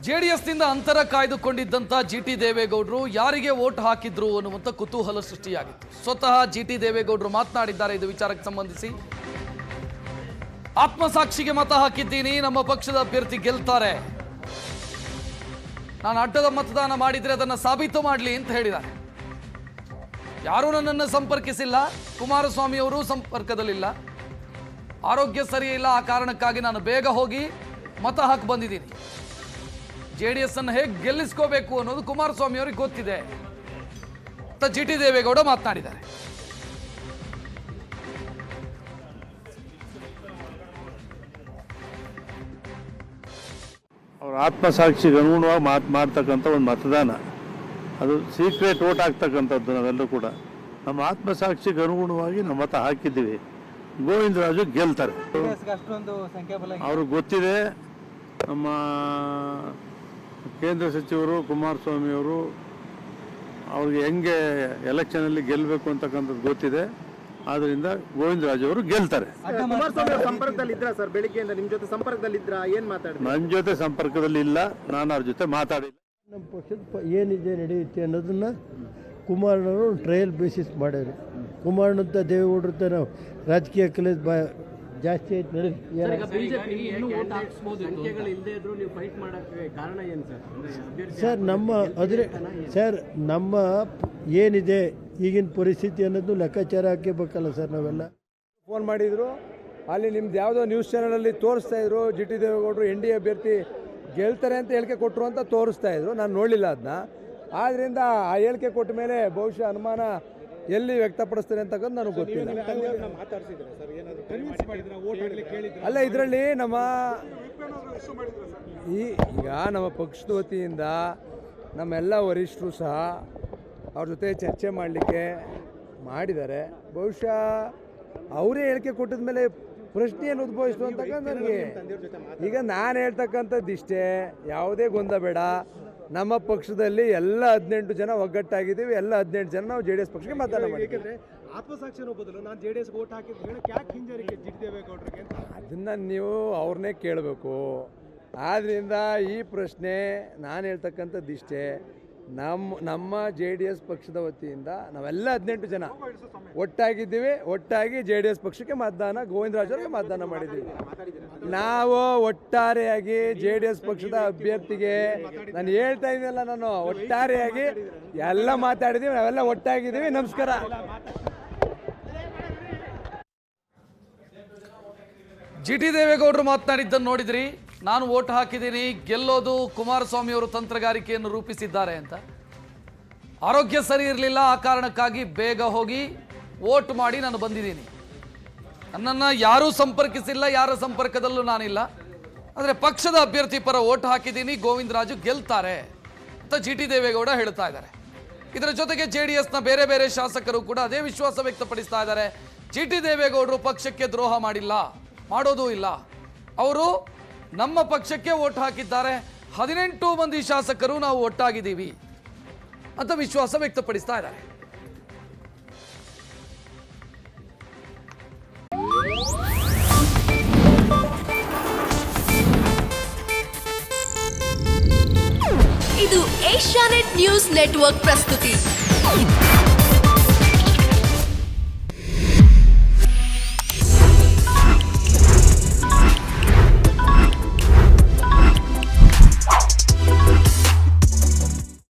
ಜೆಡಿಎಸ್ನಿಂದ ಅಂತರ ಕಾಯ್ದುಕೊಂಡಿದ್ದಂಥ ಜಿಟಿ ದೇವೇಗೌಡರು ಯಾರಿಗೆ ವೋಟ್ ಹಾಕಿದ್ರು ಅನ್ನುವಂಥ ಕುತೂಹಲ ಸೃಷ್ಟಿಯಾಗಿತ್ತು. ಸ್ವತಃ ಜಿಟಿ ದೇವೇಗೌಡರು ಮಾತನಾಡಿದ್ದಾರೆ ಇದು ವಿಚಾರಕ್ಕೆ ಸಂಬಂಧಿಸಿ. ಆತ್ಮಸಾಕ್ಷಿಗೆ ಮತ ಹಾಕಿದ್ದೀನಿ, ನಮ್ಮ ಪಕ್ಷದ ಅಭ್ಯರ್ಥಿ ಗೆಲ್ತಾರೆ, ನಾನು ಅಡ್ಡದ ಮತದಾನ ಮಾಡಿದ್ರೆ ಅದನ್ನು ಸಾಬೀತು ಮಾಡಲಿ ಅಂತ ಹೇಳಿದ್ದಾರೆ. ಯಾರೂ ನನ್ನನ್ನು ಸಂಪರ್ಕಿಸಿಲ್ಲ, ಕುಮಾರಸ್ವಾಮಿ ಅವರು ಸಂಪರ್ಕದಲ್ಲಿಲ್ಲ, ಆರೋಗ್ಯ ಸರಿಯಿಲ್ಲ, ಆ ಕಾರಣಕ್ಕಾಗಿ ನಾನು ಬೇಗ ಹೋಗಿ ಮತ ಹಾಕಿ ಬಂದಿದ್ದೀನಿ. JDS ಅನ್ನು ಹೇಗೆ ಗೆಲ್ಲಿಸ್ಕೋಬೇಕು ಅನ್ನೋದು ಕುಮಾರಸ್ವಾಮಿ ಅವರಿಗೆ ಗೊತ್ತಿದೆ ಅಂತ ಜಿಟಿ ದೇವೇಗೌಡ ಮಾತನಾಡಿದ್ದಾರೆ. ಅವರ ಆತ್ಮಸಾಕ್ಷಿಗೆ ಅನುಗುಣವಾಗಿ ಮಾಡ್ತಕ್ಕಂಥ ಒಂದು ಮತದಾನ, ಅದು ಸೀಕ್ರೆಟ್ ವೋಟ್ ಆಗ್ತಕ್ಕಂಥದ್ದು. ನಾವೆಲ್ಲರೂ ಕೂಡ ನಮ್ಮ ಆತ್ಮಸಾಕ್ಷಿಗೆ ಅನುಗುಣವಾಗಿ ನಾವು ಮತ ಹಾಕಿದ್ದೀವಿ. ಗೋವಿಂದರಾಜು ಗೆಲ್ತಾರೆ, ಅವ್ರಿಗೆ ಗೊತ್ತಿದೆ. ನಮ್ಮ ಕೇಂದ್ರ ಸಚಿವರು ಕುಮಾರಸ್ವಾಮಿಯವರು ಅವ್ರಿಗೆ ಹೆಂಗೆ ಎಲೆಕ್ಷನಲ್ಲಿ ಗೆಲ್ಲಬೇಕು ಅಂತಕ್ಕಂಥದ್ದು ಗೊತ್ತಿದೆ. ಆದ್ದರಿಂದ ಗೋವಿಂದರಾಜು ಅವರು ಗೆಲ್ತಾರೆ. ಸಂಪರ್ಕದಲ್ಲಿದ್ರ ಸರ್, ಬೆಳಿಗ್ಗೆಯಿಂದ ನಿಮ್ಮ ಜೊತೆ ಸಂಪರ್ಕದಲ್ಲಿದ್ರ, ಏನು ಮಾತಾಡಿದ್ರು? ನನ್ನ ಜೊತೆ ಸಂಪರ್ಕದಲ್ಲಿ ಇಲ್ಲ, ನಾನು ಅವ್ರ ಜೊತೆ ಮಾತಾಡಿಲ್ಲ. ನಮ್ಮ ಪಕ್ಷದ ಏನಿದೆ ನಡೆಯುತ್ತೆ ಅನ್ನೋದನ್ನು ಕುಮಾರಣ್ಣವರು ಟ್ರಯಲ್ ಬೇಸಿಸ್ ಮಾಡ್ಯಾರ. ಕುಮಾರಣ್ಣಂತ ದೇವೇಗೌಡರು ನಾವು ರಾಜಕೀಯ ಕಲೆ ಜಾಸ್ತಿ ಆಯ್ತು ನಡೀಲಿ. ಸರ್ ನಮ್ಮ ಏನಿದೆ ಈಗಿನ ಪರಿಸ್ಥಿತಿ ಅನ್ನೋದು ಲೆಕ್ಕಾಚಾರ ಹಾಕಬೇಕಲ್ಲ ಸರ್. ನಾವೆಲ್ಲ ಫೋನ್ ಮಾಡಿದರು, ಅಲ್ಲಿ ನಿಮ್ದು ಯಾವುದೋ ನ್ಯೂಸ್ ಚಾನಲಲ್ಲಿ ತೋರಿಸ್ತಾ ಇದ್ರು ಜಿಟಿ ದೇವೇಗೌಡರು NDA ಅಭ್ಯರ್ಥಿ ಗೆಲ್ತಾರೆ ಅಂತ ಹೇಳಿಕೆ ಕೊಟ್ಟರು ಅಂತ ತೋರಿಸ್ತಾ ಇದ್ರು. ನಾನು ನೋಡಲಿಲ್ಲ ಅದನ್ನ. ಆದ್ದರಿಂದ ಆ ಹೇಳಿಕೆ ಕೊಟ್ಟ ಮೇಲೆ ಬಹುಶಃ ಅನುಮಾನ ಎಲ್ಲಿ ವ್ಯಕ್ತಪಡಿಸ್ತಾರೆ ಅಂತಕ್ಕಂಥ ನನಗೆ ಗೊತ್ತಿಲ್ಲ. ಅಲ್ಲ, ಇದರಲ್ಲಿ ಈಗ ನಮ್ಮ ಪಕ್ಷದ ವತಿಯಿಂದ ನಮ್ಮೆಲ್ಲ ವರಿಷ್ಠರು ಸಹ ಅವ್ರ ಜೊತೆ ಚರ್ಚೆ ಮಾಡಲಿಕ್ಕೆ ಮಾಡಿದ್ದಾರೆ. ಬಹುಶಃ ಅವರೇ ಹೇಳಿಕೆ ಕೊಟ್ಟಿದ ಮೇಲೆ ಪ್ರಶ್ನೆ ಏನು ಉದ್ಭವಿಸ್ತು ಅಂತಕ್ಕಂಥ ನನಗೆ. ಈಗ ನಾನು ಹೇಳ್ತಕ್ಕಂಥದ್ದು ಇಷ್ಟೇ, ಯಾವುದೇ ಗೊಂದಲ ಬೇಡ. ನಮ್ಮ ಪಕ್ಷದಲ್ಲಿ ಎಲ್ಲ 18 ಜನ ಒಗ್ಗಟ್ಟಾಗಿದ್ದೀವಿ. ಎಲ್ಲ 18 ಜನ ನಾವು JDS ಪಕ್ಷಕ್ಕೆ ಮತದಾನ ಮಾಡಿದ್ದೀವಿ. ಆತ್ಮಸಾಕ್ಷಿ ಅನ್ನೋ ಬದಲು ನಾನು JDS ವೋಟ್ ಹಾಕಿದ್ದು ಹೇಳಕ್ಕೆ ಯಾಕೆ ಹಿಂಜರಿಕೆ ಜಿಟಿ ದೇವೇಗೌಡರಿಗೆ? ಅದನ್ನು ನೀವು ಅವ್ರನ್ನೇ ಕೇಳಬೇಕು. ಆದ್ದರಿಂದ ಈ ಪ್ರಶ್ನೆ ನಾನು ಹೇಳ್ತಕ್ಕಂಥದ್ದು ಇಷ್ಟೇ, ನಮ್ಮ JDS ಪಕ್ಷದ ವತಿಯಿಂದ ನಾವೆಲ್ಲ 18 ಜನ ಒಟ್ಟಾಗಿದ್ದೀವಿ. ಒಟ್ಟಾಗಿ JDS ಪಕ್ಷಕ್ಕೆ ಮತದಾನ, ಗೋವಿಂದರಾಜ್ ಅವರಿಗೆ ಮತದಾನ ಮಾಡಿದ್ದೀವಿ. ನಾವು ಒಟ್ಟಾರೆಯಾಗಿ JDS ಪಕ್ಷದ ಅಭ್ಯರ್ಥಿಗೆ, ನಾನು ಹೇಳ್ತಾ ಇದ್ದೀನಲ್ಲ, ನಾನು ಒಟ್ಟಾರೆಯಾಗಿ ಎಲ್ಲ ಮಾತಾಡಿದ್ದೀವಿ, ನಾವೆಲ್ಲ ಒಟ್ಟಾಗಿದ್ದೀವಿ. ನಮಸ್ಕಾರ. ಜಿಟಿ ದೇವೇಗೌಡರು ಮಾತನಾಡಿದ್ದನ್ನು ನೋಡಿದ್ರಿ. ನಾನು ವೋಟ್ ಹಾಕಿದ್ದೀನಿ, ಗೆಲ್ಲೋದು ಕುಮಾರಸ್ವಾಮಿ ಅವರು ತಂತ್ರಗಾರಿಕೆಯನ್ನು ರೂಪಿಸಿದ್ದಾರೆ ಅಂತ. ಆರೋಗ್ಯ ಸರಿ ಇರಲಿಲ್ಲ, ಆ ಕಾರಣಕ್ಕಾಗಿ ಬೇಗ ಹೋಗಿ ವೋಟ್ ಮಾಡಿ ನಾನು ಬಂದಿದ್ದೀನಿ. ನನ್ನನ್ನು ಯಾರೂ ಸಂಪರ್ಕಿಸಿಲ್ಲ, ಯಾರ ಸಂಪರ್ಕದಲ್ಲೂ ನಾನಿಲ್ಲ, ಆದರೆ ಪಕ್ಷದ ಅಭ್ಯರ್ಥಿ ಪರ ವೋಟ್ ಹಾಕಿದ್ದೀನಿ, ಗೋವಿಂದರಾಜು ಗೆಲ್ತಾರೆ ಅಂತ ಜಿಟಿ ದೇವೇಗೌಡ ಹೇಳ್ತಾ ಇದ್ದಾರೆ. ಇದರ ಜೊತೆಗೆ JDSನ ಬೇರೆ ಬೇರೆ ಶಾಸಕರು ಕೂಡ ಅದೇ ವಿಶ್ವಾಸ ವ್ಯಕ್ತಪಡಿಸ್ತಾ ಇದ್ದಾರೆ. ಜಿಟಿ ದೇವೇಗೌಡರು ಪಕ್ಷಕ್ಕೆ ದ್ರೋಹ ಮಾಡಿಲ್ಲ, ಮಾಡೋದೂ ಇಲ್ಲ, ಅವರು ನಮ್ಮ ಪಕ್ಷಕ್ಕೆ ವೋಟ್ ಹಾಕಿದ್ದಾರೆ, 18 ಮಂದಿ ಶಾಸಕರು ನಾವು ಒಟ್ಟಾಗಿದ್ದೀವಿ ಅಂತ ವಿಶ್ವಾಸ ವ್ಯಕ್ತಪಡಿಸ್ತಾ ಇದ್ದಾರೆ. ಇದು ಏಷ್ಯಾನೆಟ್ ನ್ಯೂಸ್ ನೆಟ್ವರ್ಕ್ ಪ್ರಸ್ತುತಿ.